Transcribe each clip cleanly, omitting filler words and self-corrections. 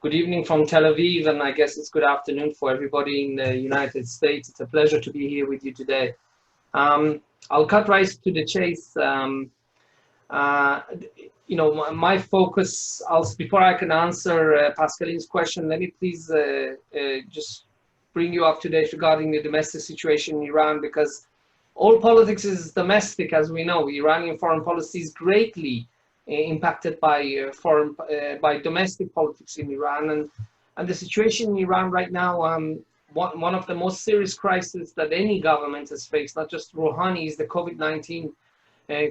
Good evening from Tel Aviv, and I guess it's good afternoon for everybody in the United States. It's a pleasure to be here with you today. I'll cut right to the chase. Uh, my focus, before I can answer Pascaline's question, let me please just bring you up to date regarding the domestic situation in Iran, because all politics is domestic, as we know. Iranian foreign policy is greatly impacted by by domestic politics in Iran, and the situation in Iran right now. One of the most serious crises that any government has faced, not just Rouhani, is the COVID-19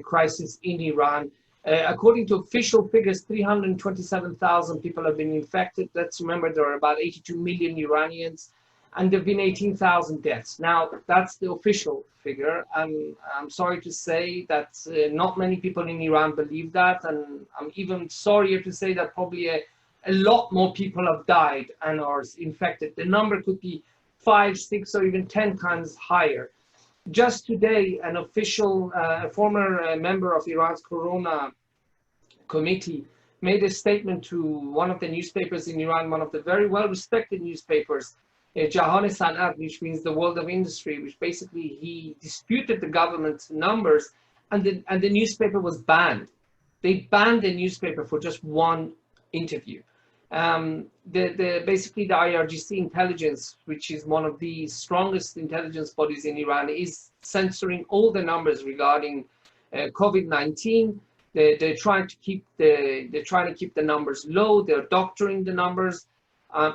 crisis in Iran. According to official figures, 327,000 people have been infected. Let's remember there are about 82 million Iranians, and there have been 18,000 deaths. Now, that's the official figure. I'm sorry to say that not many people in Iran believe that, and I'm even sorrier to say that probably a lot more people have died and are infected. The number could be 5, 6, or even 10 times higher. Just today, an official, former member of Iran's Corona Committee made a statement to one of the newspapers in Iran, one of the very well-respected newspapers, Jahan Sanat, which means the world of industry, which basically he disputed the government's numbers, and the newspaper was banned. They banned the newspaper for just one interview. Basically the IRGC intelligence, which is one of the strongest intelligence bodies in Iran, is censoring all the numbers regarding COVID-19. They're trying to keep the numbers low. They're doctoring the numbers.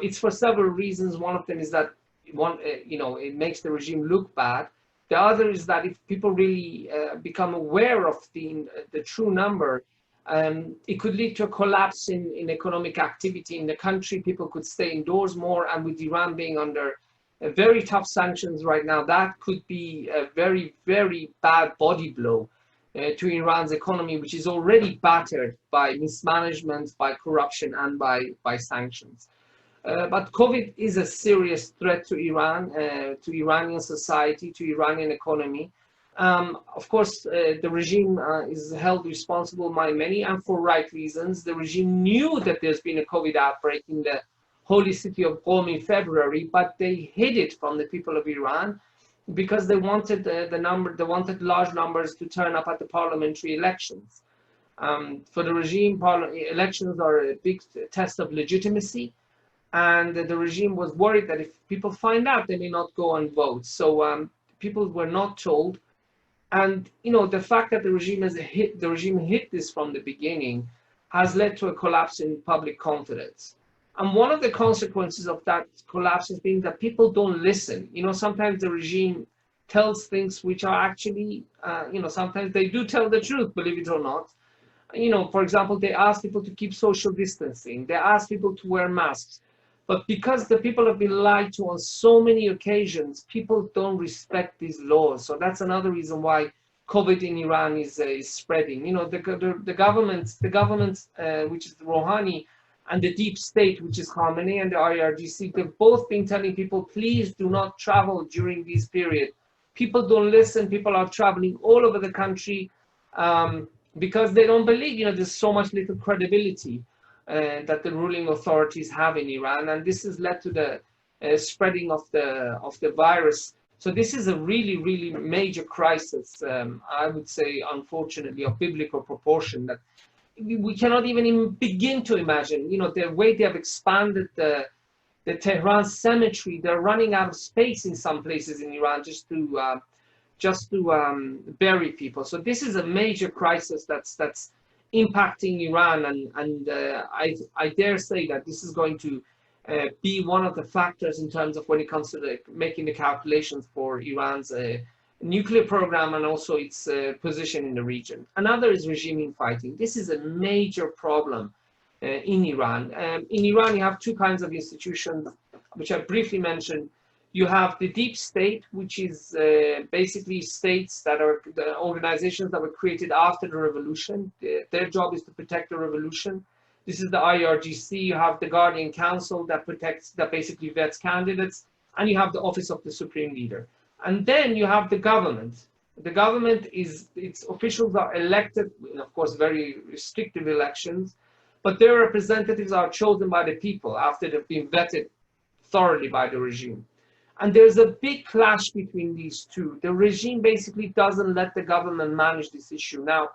It's for several reasons. One of them is that it makes the regime look bad. The other is that if people really become aware of the true number, it could lead to a collapse in economic activity in the country. People could stay indoors more, and with Iran being under very tough sanctions right now, that could be a very, very bad body blow to Iran's economy, which is already battered by mismanagement, by corruption, and by sanctions. But COVID is a serious threat to Iran, to Iranian society, to Iranian economy. Of course, the regime is held responsible by many, and for right reasons. The regime knew that there's been a COVID outbreak in the holy city of Qom in February, but they hid it from the people of Iran because they wanted they wanted large numbers to turn up at the parliamentary elections. For the regime, elections are a big test of legitimacy, and the regime was worried that if people find out, they may not go and vote. So people were not told. And the fact that the regime hit this from the beginning has led to a collapse in public confidence. And one of the consequences of that collapse has been that people don't listen. Sometimes the regime tells things which are actually, sometimes they do tell the truth, believe it or not. For example, they ask people to keep social distancing. They ask people to wear masks. But because the people have been lied to on so many occasions, people don't respect these laws. So that's another reason why COVID in Iran is spreading. The government, which is Rouhani, and the deep state, which is Khamenei and the IRGC, they've both been telling people, please do not travel during this period. People don't listen. People are traveling all over the country because they don't believe, there's so much little credibility that the ruling authorities have in Iran, and this has led to the spreading of the virus. So this is a really, really major crisis, I would say, unfortunately, of biblical proportion that we cannot even begin to imagine. The way they have expanded the Tehran cemetery, they're running out of space in some places in Iran just to bury people. So this is a major crisis that's impacting Iran, and I dare say that this is going to be one of the factors in terms of when it comes to making the calculations for Iran's nuclear program and also its position in the region. Another is regime infighting. This is a major problem in Iran. In Iran, you have two kinds of institutions, which I briefly mentioned. You have the deep state, which is basically states that are the organizations that were created after the revolution. Their job is to protect the revolution. This is the IRGC. You have the Guardian Council that basically vets candidates, and you have the Office of the Supreme Leader. And then you have the government. The government its officials are elected, of course, very restrictive elections, but their representatives are chosen by the people after they've been vetted thoroughly by the regime. And there's a big clash between these two. The regime basically doesn't let the government manage this issue. Now,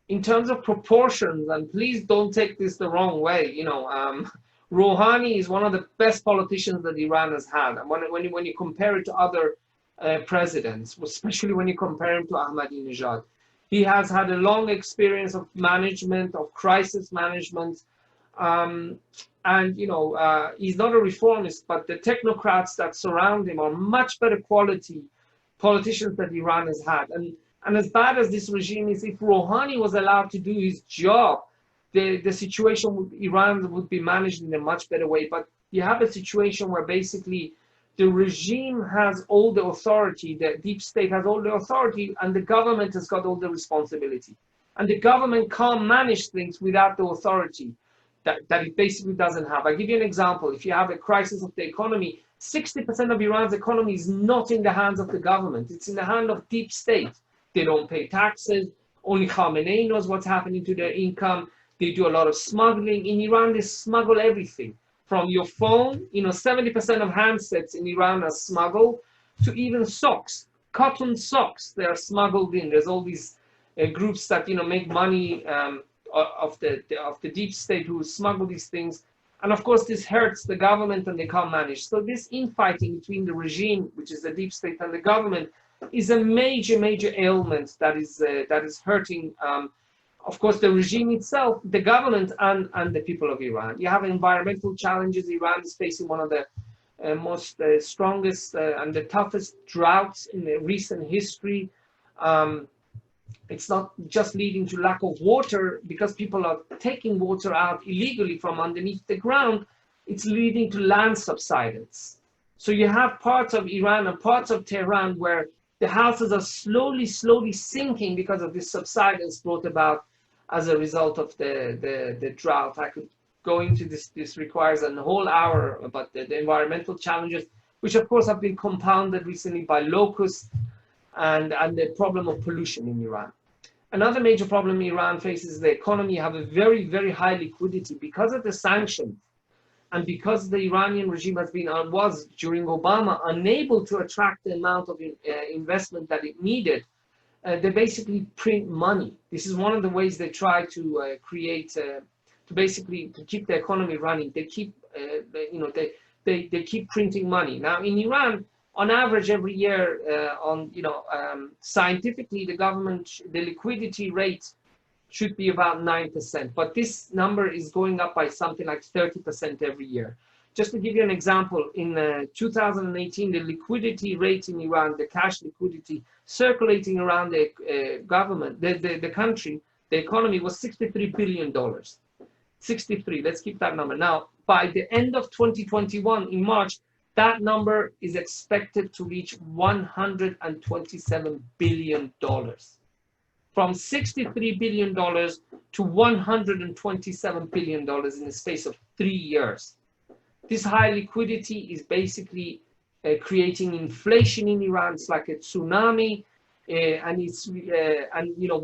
in terms of proportions, and please don't take this the wrong way, Rouhani is one of the best politicians that Iran has had. And when you compare it to other presidents, especially when you compare him to Ahmadinejad, he has had a long experience of management, of crisis management. He's not a reformist, but the technocrats that surround him are much better quality politicians that Iran has had. And as bad as this regime is, if Rouhani was allowed to do his job, the situation with Iran would be managed in a much better way. But you have a situation where basically the regime has all the authority, the deep state has all the authority, and the government has got all the responsibility. And the government can't manage things without the authority that it basically doesn't have. I'll give you an example. If you have a crisis of the economy, 60% of Iran's economy is not in the hands of the government. It's in the hand of deep state. They don't pay taxes. Only Khamenei knows what's happening to their income. They do a lot of smuggling. In Iran, they smuggle everything. From your phone, 70% of handsets in Iran are smuggled, to even socks, cotton socks, they are smuggled in. There's all these groups that, make money of the deep state who smuggle these things. And of course, this hurts the government and they can't manage. So this infighting between the regime, which is the deep state, and the government is a major, major ailment that is hurting, of course, the regime itself, the government, and the people of Iran. You have environmental challenges. Iran is facing one of the most strongest and the toughest droughts in the recent history. It's not just leading to lack of water because people are taking water out illegally from underneath the ground. It's leading to land subsidence. So you have parts of Iran and parts of Tehran where the houses are slowly, slowly sinking because of this subsidence brought about as a result of the drought. I could go into this. This requires a whole hour about the environmental challenges, which of course have been compounded recently by locusts and the problem of pollution in Iran. Another major problem Iran faces is the economy. You have a very, very high liquidity because of the sanctions and because the Iranian regime was during Obama unable to attract the amount of investment that it needed. They basically print money. This is one of the ways they try to to keep the economy running. They keep, they keep printing money. Now in Iran, on average, every year, scientifically, the liquidity rate should be about 9%, but this number is going up by something like 30% every year. Just to give you an example, in 2018, the liquidity rate in Iran, the cash liquidity circulating around the government, the country, the economy was $63 billion. 63, let's keep that number. Now, by the end of 2021, in March, that number is expected to reach $127 billion. From $63 billion to $127 billion in the space of 3 years. This high liquidity is basically creating inflation in Iran. It's like a tsunami, we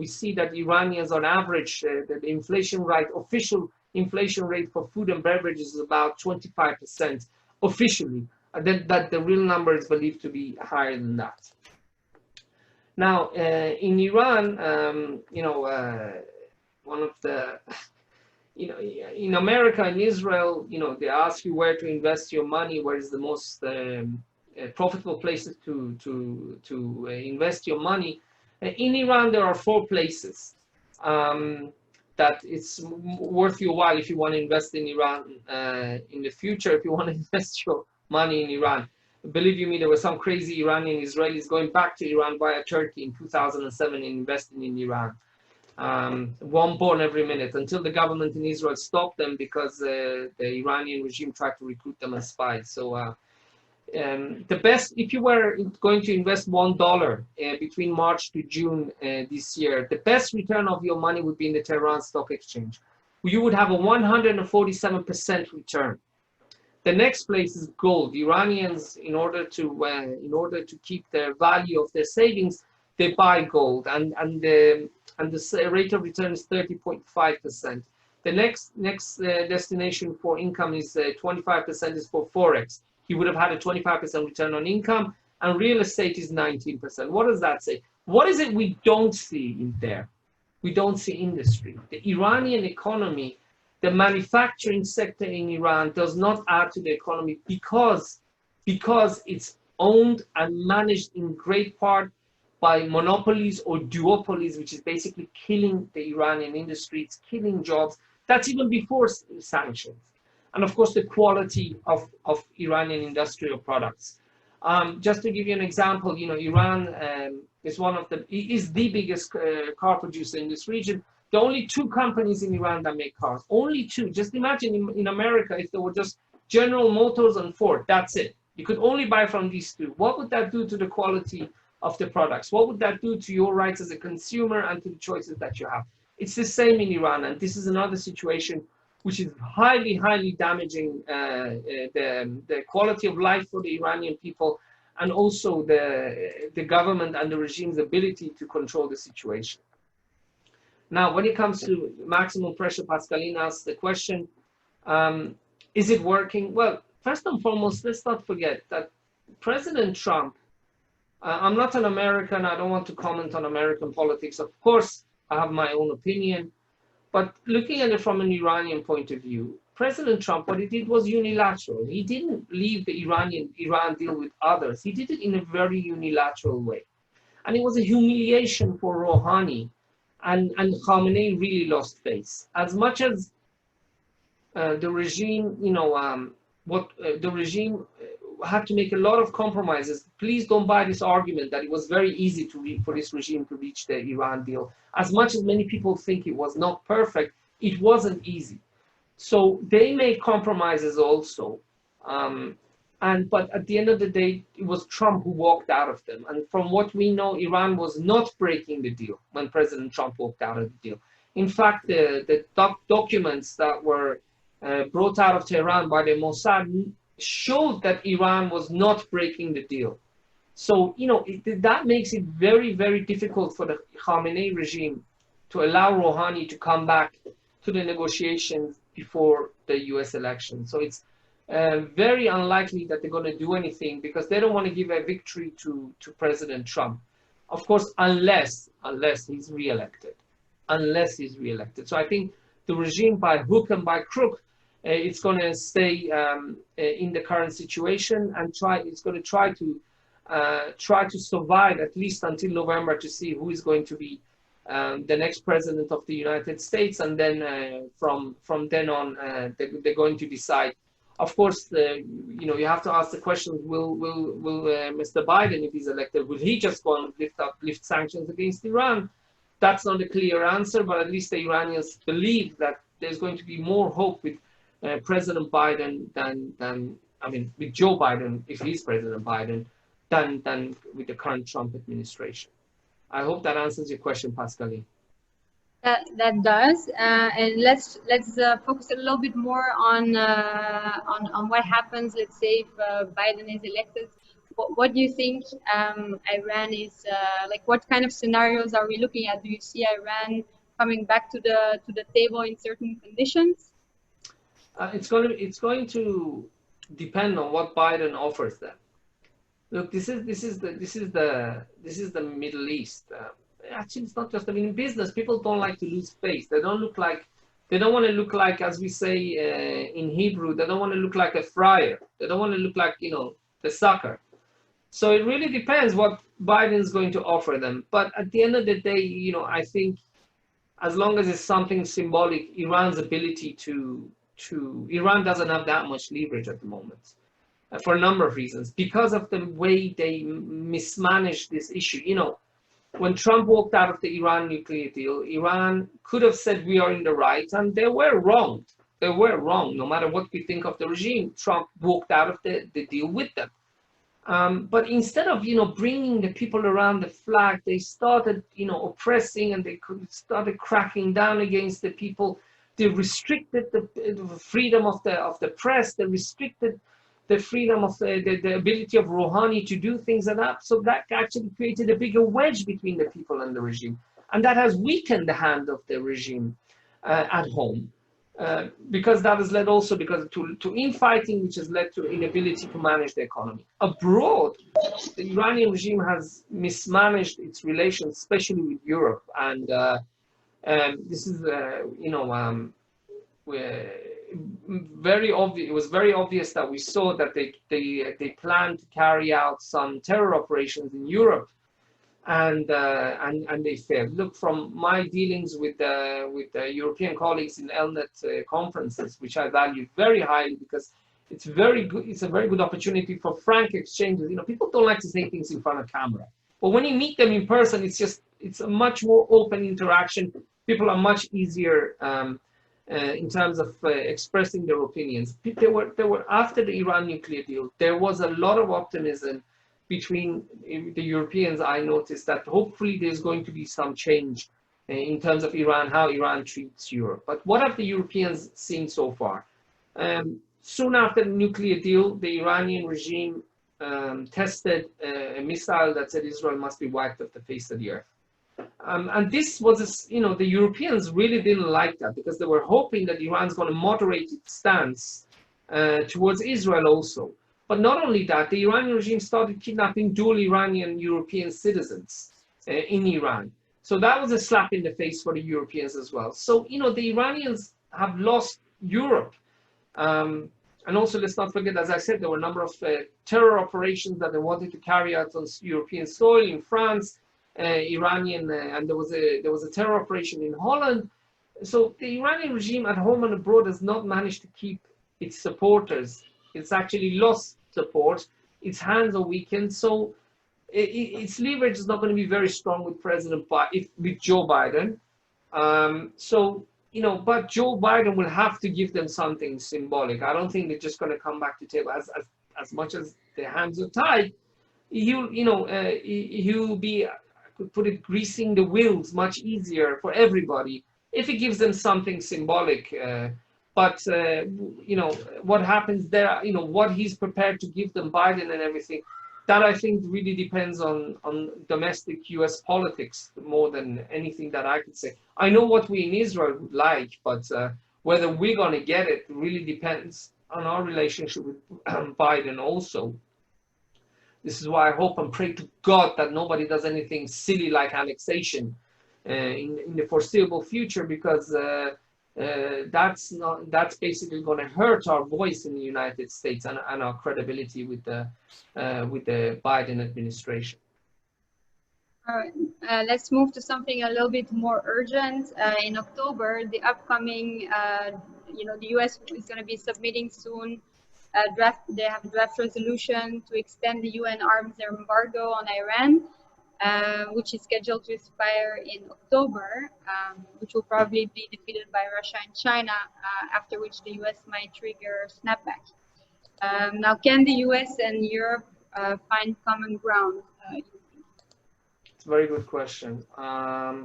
see that Iranians, on average, the inflation rate, official inflation rate for food and beverages is about 25% officially. And then that the real number is believed to be higher than that. Now, in Iran, one of the in America and Israel, they ask you where to invest your money, where is the most profitable places to invest your money. In Iran, there are 4 places that it's worth your while if you want to invest in Iran in the future, if you want to invest your money in Iran. Believe you me, there were some crazy Iranian-Israelis going back to Iran via Turkey in 2007 and investing in Iran. One born every minute, until the government in Israel stopped them because the Iranian regime tried to recruit them as spies. So the best, if you were going to invest $1 between March to June this year, the best return of your money would be in the Tehran Stock Exchange. You would have a 147% return. The next place is gold. Iranians, in order to keep their value of their savings, they buy gold, and the rate of return is 30.5%. The next destination for income is 25% is for Forex. He would have had a 25% return on income, and real estate is 19%. What does that say? What is it we don't see in there? We don't see industry. The Iranian economy, the manufacturing sector in Iran does not add to the economy because it's owned and managed in great part by monopolies or duopolies, which is basically killing the Iranian industry. It's killing jobs. That's even before sanctions. And of course, the quality of Iranian industrial products. Just to give you an example, Iran is the biggest car producer in this region. There are only 2 companies in Iran that make cars. Only 2. Just imagine in America, if there were just General Motors and Ford, that's it. You could only buy from these 2. What would that do to the quality of the products? What would that do to your rights as a consumer and to the choices that you have? It's the same in Iran, and this is another situation which is highly, highly damaging the quality of life for the Iranian people, and also the government and the regime's ability to control the situation. Now, when it comes to maximum pressure, Pascaline asked the question, is it working? Well, first and foremost, let's not forget that President Trump, I'm not an American, I don't want to comment on American politics. Of course, I have my own opinion. But looking at it from an Iranian point of view, President Trump, what he did was unilateral. He didn't leave the Iran deal with others. He did it in a very unilateral way. And it was a humiliation for Rouhani. And Khamenei really lost face. As much as the regime, the regime had to make a lot of compromises. Please don't buy this argument that it was very easy for this regime to reach the Iran deal. As much as many people think it was not perfect, it wasn't easy. So they made compromises also. But at the end of the day, it was Trump who walked out of them. And from what we know, Iran was not breaking the deal when President Trump walked out of the deal. In fact, the documents that were brought out of Tehran by the Mossad showed that Iran was not breaking the deal. So, that makes it very, very difficult for the Khamenei regime to allow Rouhani to come back to the negotiations before the US election. So it's very unlikely that they're going to do anything because they don't want to give a victory to President Trump. Of course, unless he's reelected. Unless he's reelected. So I think the regime, by hook and by crook, it's going to stay in the current situation and it's going to try to survive at least until November to see who is going to be the next president of the United States, and then from then on they're going to decide. Of course, you have to ask the question: Will Mr. Biden, if he's elected, will he just go and lift sanctions against Iran? That's not a clear answer, but at least the Iranians believe that there's going to be more hope with President Biden with Joe Biden, if he's President Biden, than with the current Trump administration. I hope that answers your question, Pascaline. That does, and let's focus a little bit more on what happens. Let's say if Biden is elected, what do you think Iran is like? What kind of scenarios are we looking at? Do you see Iran coming back to the table in certain conditions? It's going to depend on what Biden offers them. Look, this is the Middle East. Actually, it's not just. In business, people don't like to lose face. They don't want to look like, as we say in Hebrew, they don't want to look like a friar. They don't want to look like the sucker. So it really depends what Biden's going to offer them. But at the end of the day, I think as long as it's something symbolic, Iran's ability Iran doesn't have that much leverage at the moment for a number of reasons, because of the way they mismanaged this issue. When Trump walked out of the Iran nuclear deal, Iran could have said we are in the right, and they were wrong. They were wrong. No matter what we think of the regime, Trump walked out of the deal with them. But instead of bringing the people around the flag, they started oppressing, and they started cracking down against the people. They restricted the freedom of the press. They restricted the freedom of the ability of Rouhani to do things like that. So that actually created a bigger wedge between the people and the regime. And that has weakened the hand of the regime at home. because that has led also to infighting, which has led to inability to manage the economy. Abroad, the Iranian regime has mismanaged its relations, especially with Europe, and this is, very obvious. It was very obvious that we saw that they planned to carry out some terror operations in Europe, and they failed. Look, from my dealings with the European colleagues in ELNET conferences, which I value very highly because it's very good. It's a very good opportunity for frank exchanges. People don't like to say things in front of camera, but when you meet them in person, it's a much more open interaction. People are much easier in terms of expressing their opinions. There were after the Iran nuclear deal, there was a lot of optimism between the Europeans. I noticed that hopefully there's going to be some change in terms of Iran, how Iran treats Europe. But what have the Europeans seen so far? Soon after the nuclear deal, the Iranian regime tested a missile that said Israel must be wiped off the face of the earth. And this was, the Europeans really didn't like that because they were hoping that Iran's going to moderate its stance towards Israel also. But not only that, the Iranian regime started kidnapping dual Iranian European citizens in Iran. So that was a slap in the face for the Europeans as well. So, the Iranians have lost Europe. And also, let's not forget, as I said, there were a number of terror operations that they wanted to carry out on European soil in France, Iranian, and there was a terror operation in Holland. So the Iranian regime at home and abroad has not managed to keep its supporters. It's actually lost support. Its hands are weakened. So its leverage is not going to be very strong with with Joe Biden. But Joe Biden will have to give them something symbolic. I don't think they're just going to come back to the table as much as their hands are tied. He'll be, I could put it, greasing the wheels much easier for everybody if he gives them something symbolic. But what happens there, what he's prepared to give them, Biden and everything, that I think really depends on domestic US politics more than anything that I could say. I know what we in Israel would like, but whether we're going to get it really depends on our relationship with Biden also. This is why I hope and pray to God that nobody does anything silly like annexation in the foreseeable future, because that's basically going to hurt our voice in the United States and our credibility with the Biden administration. All right, let's move to something a little bit more urgent. In October, the upcoming, the U.S. is going to be submitting soon they have a draft resolution to extend the UN arms embargo on Iran, which is scheduled to expire in October, which will probably be defeated by Russia and China, after which the US might trigger snapback. Now, can the US and Europe find common ground? It's a very good question. I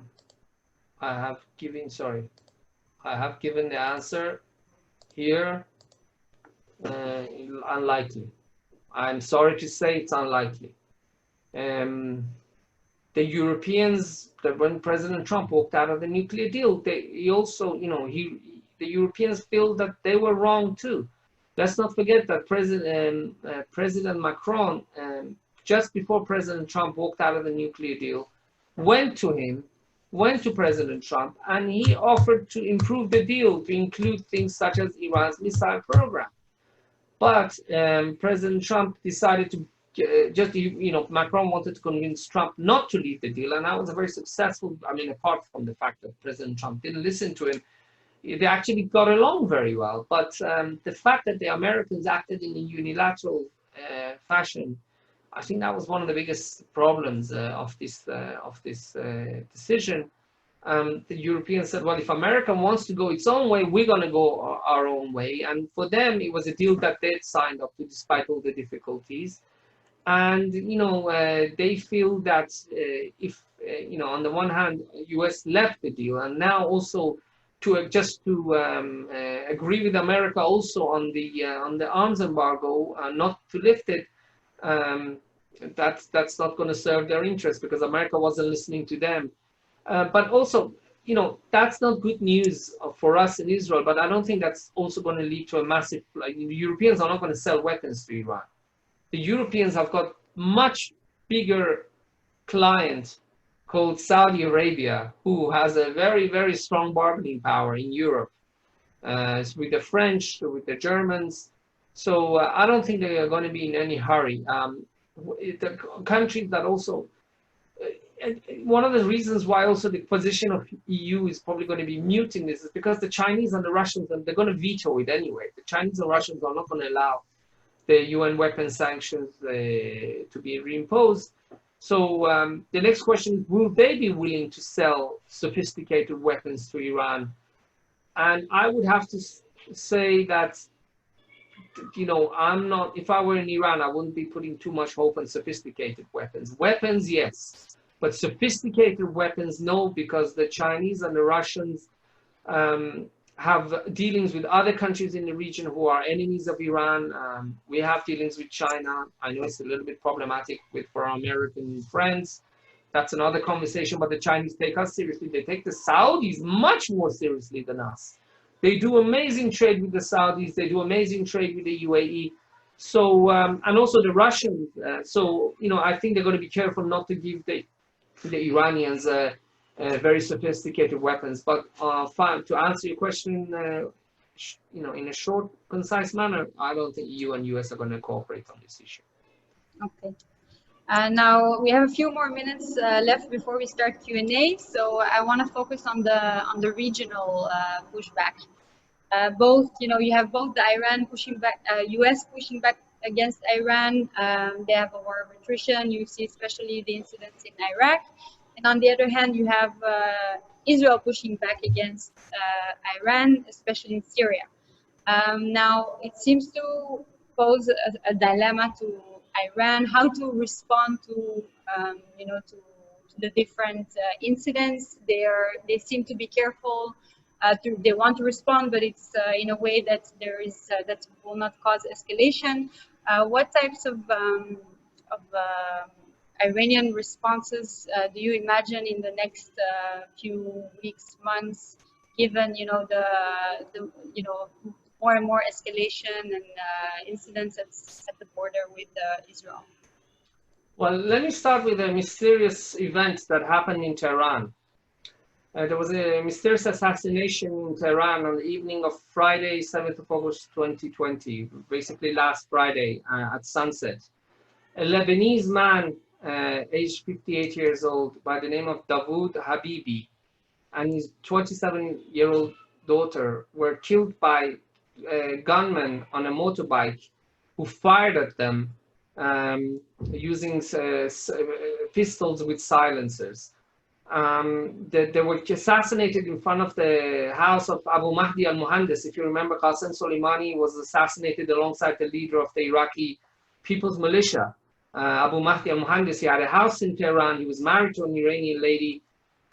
have given the answer here. Unlikely. I'm sorry to say it's unlikely. The Europeans, when President Trump walked out of the nuclear deal, the Europeans feel that they were wrong too. Let's not forget that President Macron, just before President Trump walked out of the nuclear deal, went to President Trump, and he offered to improve the deal to include things such as Iran's missile program. But President Trump decided to Macron wanted to convince Trump not to leave the deal, and that was a very successful, apart from the fact that President Trump didn't listen to him, they actually got along very well. But the fact that the Americans acted in a unilateral fashion, I think that was one of the biggest problems of this decision. The Europeans said, well, if America wants to go its own way, we're going to go our own way. And for them, it was a deal that they'd signed up to despite all the difficulties. And, they feel that if, on the one hand, US left the deal, and now also to agree with America also on the arms embargo, not to lift it, that's not going to serve their interest, because America wasn't listening to them. But also, you know, that's not good news for us in Israel, but I don't think that's also going to lead to a massive, like, the Europeans are not going to sell weapons to Iran. The Europeans have got much bigger client called Saudi Arabia, who has a very, very strong bargaining power in Europe, with the French, with the Germans. So I don't think they are going to be in any hurry. The countries that also, one of the reasons why also the position of EU is probably going to be muting this is because the Chinese and the Russians, and they're going to veto it anyway. The Chinese and Russians are not going to allow the UN weapon sanctions to be reimposed. So the next question is, will they be willing to sell sophisticated weapons to Iran? And I would have to say that, you know, I'm not, if I were in Iran, I wouldn't be putting too much hope on sophisticated weapons. Weapons, yes, but sophisticated weapons, no, because the Chinese and the Russians have dealings with other countries in the region who are enemies of Iran. We have dealings with China. I know it's a little bit problematic for our American friends. That's another conversation, but the Chinese take us seriously. They take the Saudis much more seriously than us. They do amazing trade with the Saudis. They do amazing trade with the UAE. So, and also the Russians. So, you know, I think they're going to be careful not to give the Iranians very sophisticated weapons. But to answer your question, you know, in a short, concise manner, I don't think EU and US are going to cooperate on this issue. Okay. Now we have a few more minutes left before we start Q&A, so I want to focus on the regional pushback. Both, you know, you have both the Iran pushing back, US pushing back against Iran. They have a war of attrition. You see, especially the incidents in Iraq, and on the other hand, you have Israel pushing back against Iran, especially in Syria. Now it seems to pose a dilemma to Iran, how to respond to, you know, to the different incidents. They seem to be careful. They want to respond, but it's in a way that that will not cause escalation. What types of Iranian responses do you imagine in the next few weeks, months, given, you know, the you know, more and more escalation and incidents at the border with Israel? Well, let me start with a mysterious event that happened in Tehran. There was a mysterious assassination in Tehran on the evening of Friday, 7th of August, 2020, basically last Friday at sunset. A Lebanese man, aged 58 years old, by the name of Dawood Habibi, and his 27-year-old daughter were killed by gunmen on a motorbike who fired at them using pistols with silencers. They were assassinated in front of the house of Abu Mahdi al-Muhandis. If you remember, Qasem Soleimani was assassinated alongside the leader of the Iraqi People's Militia, Abu Mahdi al-Muhandis. He had a house in Tehran. He was married to an Iranian lady.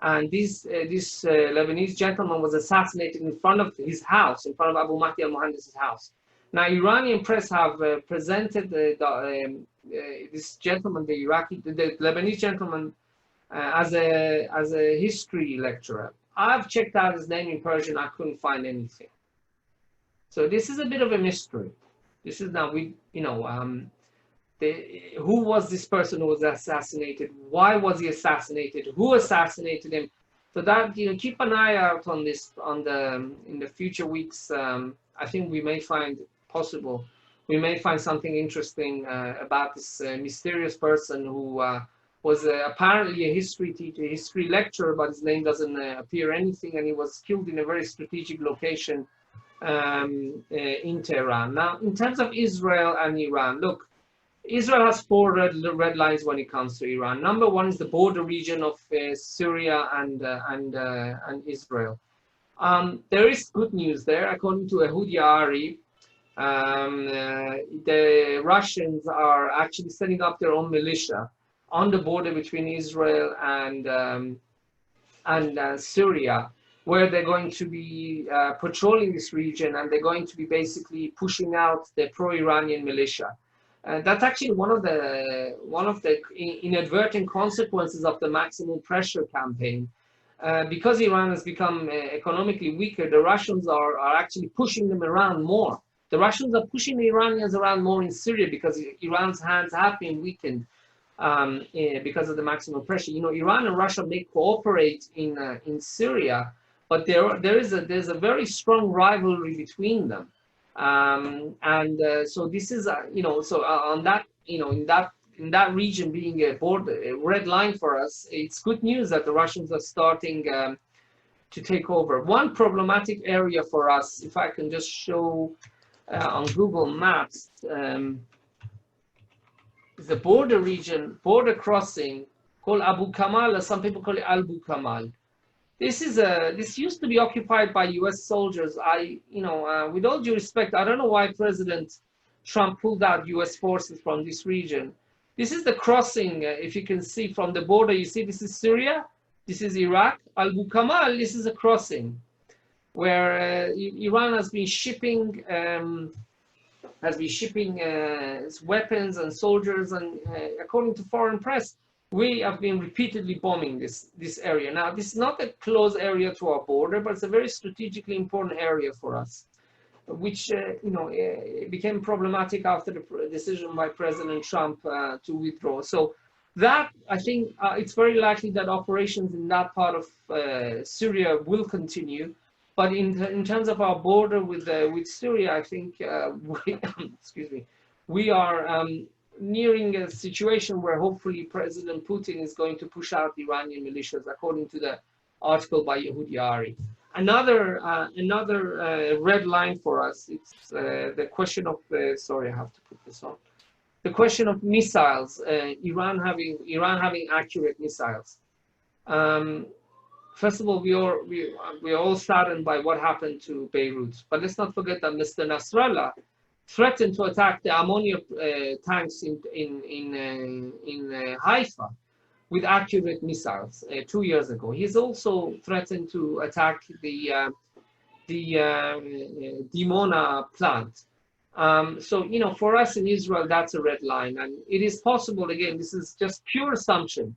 And this Lebanese gentleman was assassinated in front of his house, in front of Abu Mahdi al-Muhandis' house. Now, Iranian press have presented this gentleman, the Lebanese gentleman, as a history lecturer. I've checked out his name in Persian. I couldn't find anything. So this is a bit of a mystery. This is now who was this person who was assassinated? Why was he assassinated? Who assassinated him? So that, you know, keep an eye out on this in the future weeks. I think we may find something interesting about this mysterious person who was apparently a history teacher, history lecturer, but his name doesn't appear anything, and he was killed in a very strategic location in Tehran. Now, in terms of Israel and Iran, look, Israel has four red lines when it comes to Iran. Number one is the border region of Syria and Israel. There is good news there. According to Ehud Yaari, the Russians are actually setting up their own militia on the border between Israel and Syria, where they're going to be patrolling this region, and they're going to be basically pushing out the pro-Iranian militia. That's actually one of the inadvertent consequences of the maximum pressure campaign. because Iran has become economically weaker, the Russians are actually pushing them around more. The Russians are pushing the Iranians around more in Syria because Iran's hands have been weakened because of the maximum pressure. You know, Iran and Russia may cooperate in Syria, but there's a very strong rivalry between them. So this is on that, in that region being a red line for us, it's good news that the Russians are starting to take over. One problematic area for us, if I can just show on Google Maps, is the border region, border crossing called Abu Kamal, or some people call it Abu Kamal. This used to be occupied by U.S. soldiers. With all due respect, I don't know why President Trump pulled out U.S. forces from this region. This is the crossing, if you can see from the border. You see, this is Syria, this is Iraq. Abu Kamal, this is a crossing where Iran has been shipping weapons and soldiers, and according to foreign press, we have been repeatedly bombing this area. Now, this is not a close area to our border, but it's a very strategically important area for us, which became problematic after the decision by President Trump to withdraw. So that, I think, it's very likely that operations in that part of Syria will continue. But in terms of our border with Syria, I think we are nearing a situation where hopefully President Putin is going to push out the Iranian militias, according to the article by Yehudi Ari. Another red line for us, it's the question of sorry, I have to put this on. The question of missiles, Iran having accurate missiles. First of all, we are all saddened by what happened to Beirut, but let's not forget that Mr. Nasrallah threatened to attack the ammonia tanks in Haifa with accurate missiles 2 years ago. He's also threatened to attack the Dimona plant. So, for us in Israel, that's a red line. And it is possible, again, this is just pure assumption,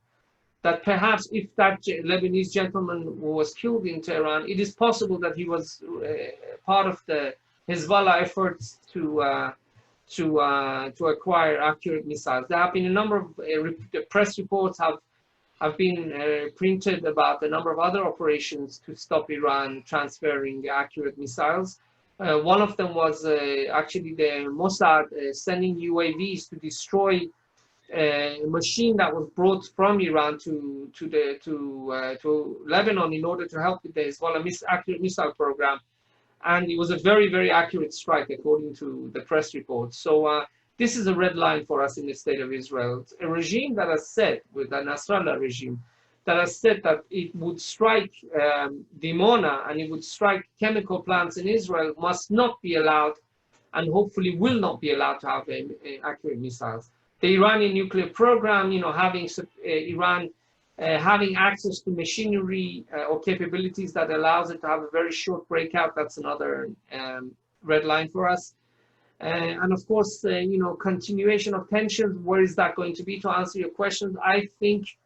that perhaps if that Lebanese gentleman was killed in Tehran, it is possible that he was part of the Hezbollah efforts to acquire accurate missiles. There have been a number of press reports have been printed about a number of other operations to stop Iran transferring accurate missiles. One of them was actually the Mossad sending UAVs to destroy a machine that was brought from Iran to Lebanon in order to help with the Hezbollah accurate missile program. And it was a very, very accurate strike, according to the press reports. So this is a red line for us in the state of Israel. It's a regime that has said, with the Nasrallah regime, that has said that it would strike Dimona and it would strike chemical plants in Israel, must not be allowed, and hopefully will not be allowed to have accurate missiles. The Iranian nuclear program, having Iran having access to machinery or capabilities that allows it to have a very short breakout, that's another red line for us. And of course, continuation of tensions, where is that going to be? To answer your questions, I think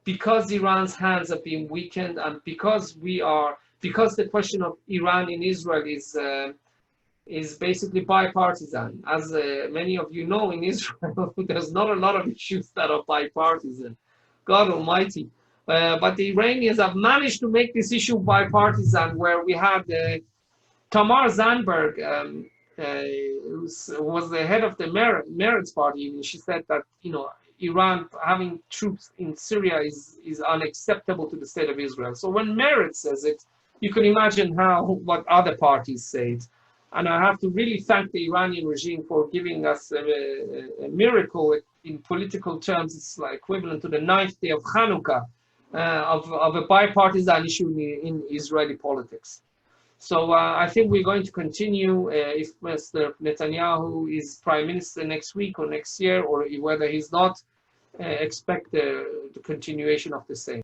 because Iran's hands have been weakened, and because the question of Iran in Israel is basically bipartisan. As many of you know, in Israel, there's not a lot of issues that are bipartisan. God Almighty. But the Iranians have managed to make this issue bipartisan, where we had Tamar Zandberg, who was the head of the Meretz party, and she said that, Iran having troops in Syria is unacceptable to the state of Israel. So when Meretz says it, you can imagine what other parties say it. And I have to really thank the Iranian regime for giving us a miracle. In political terms, it's like equivalent to the 9th day of Hanukkah, of a bipartisan issue in Israeli politics. So I think we're going to continue if Mr. Netanyahu is prime minister next week or next year, or whether he's not, expect the continuation of the same.